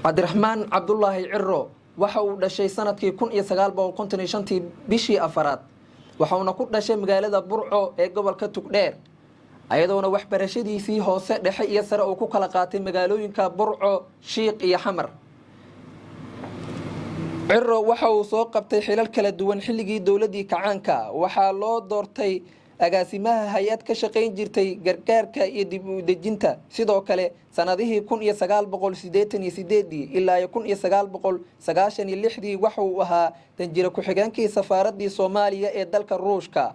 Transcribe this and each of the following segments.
cabdiraxmaan cabdulaahi ciro waxa uu dhashay sanadkii 1955 bishii afaraad waxauna ku dhashay magaalada Burco ee gobolka Tugdheer ayadoona waxbarashadiisii hoose dhexe iyo sare uu ku kala qaatay magaalooyinka Burco, Shiiq iyo Xamar. Ciro waxa uu soo qabtay xilal kala duwan xilligii dawladii kacaanka waxaa loo doortay agaasimaha hay'ad ka shaqeyn jirtay gargaarka iyo dib u dejinta sidoo kale sanadihii 1988 ilaa 1996 waxa uu ahaa danjire ku-xigeenkii safaaradii Soomaaliya ee dalka Ruushka.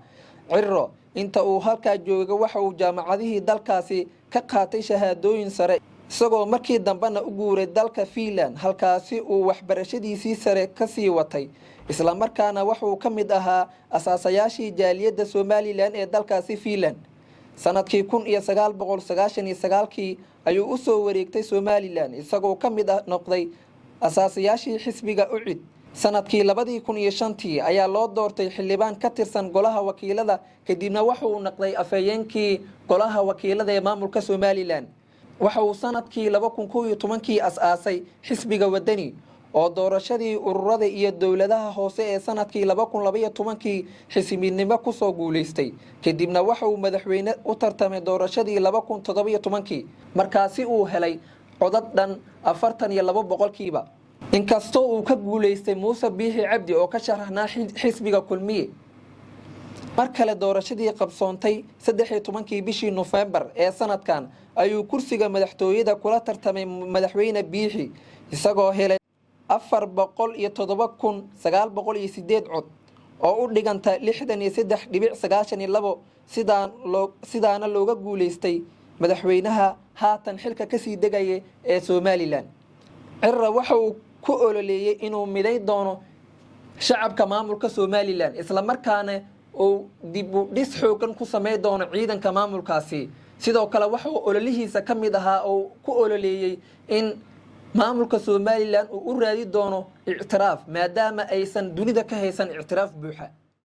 Ciro inta uu halka joogay waxa uu jaamacadihii dalkaasi ka qaatay shahaadooyin sare isagoo markii dambana u guuray dalka Finland halkaasi uu waxbarashadiisii sare ka sii watay isla markaana waxa uu ka mid ahaa asaasayaashii jaaliyadda Somaliland ee dalkaasi Finland. Sanadkii 1999 ayuu u soo wareegtay Somaliland isagoo ka mid noqday asaasayaashii xisbiga UCID. sanadkii 2005 ayaa loo doortay xildhibaan ka tirsan golaha wakiilada kadibna waxa uu noqday afhayeenkii golaha wakiilada ee maamulka Somaliland. waxa uu sanadkii 2011 asaasay xisbiga wadani oo doorashadii ururada iyo dawladaha hoose ee sanadkii 2012 xisbinimo ku soo guuleystay kadibna waxa uu madaxweyne u tartamay doorashadii 2017 markaasi uu helay codad dhan 42%. inkastoo uu ka guuleystay Muuse Biixi Cabdi oo ka sharaxnaa xisbiga Kulmiye mar kale doorashadii qabsoontay 13 bishii November ee sanadkan ayuu kursiga madaxtooyada kula tartamay madaxweyne Biixi isagoo helay 407,908 cod oo u dhiganta 63.92 sidaana looga guuleystay madaxweynaha haatan xilka ka sii degaya ee Somaliland. Ciro waxa uu ku ololeeyay inuu miday doono shacabka maamulka Somaliland isla markaana oo dib u dhis xoogan ku sameey doono ciidanka maamulkaasi. sidoo kale waxa uu ololihiisa ka mid ahaa oo ku ololeeyay in maamulka Somaliland uu u raadi doono ictiraaf maadaama aysan dunida ka haysan ictiraaf buuxa.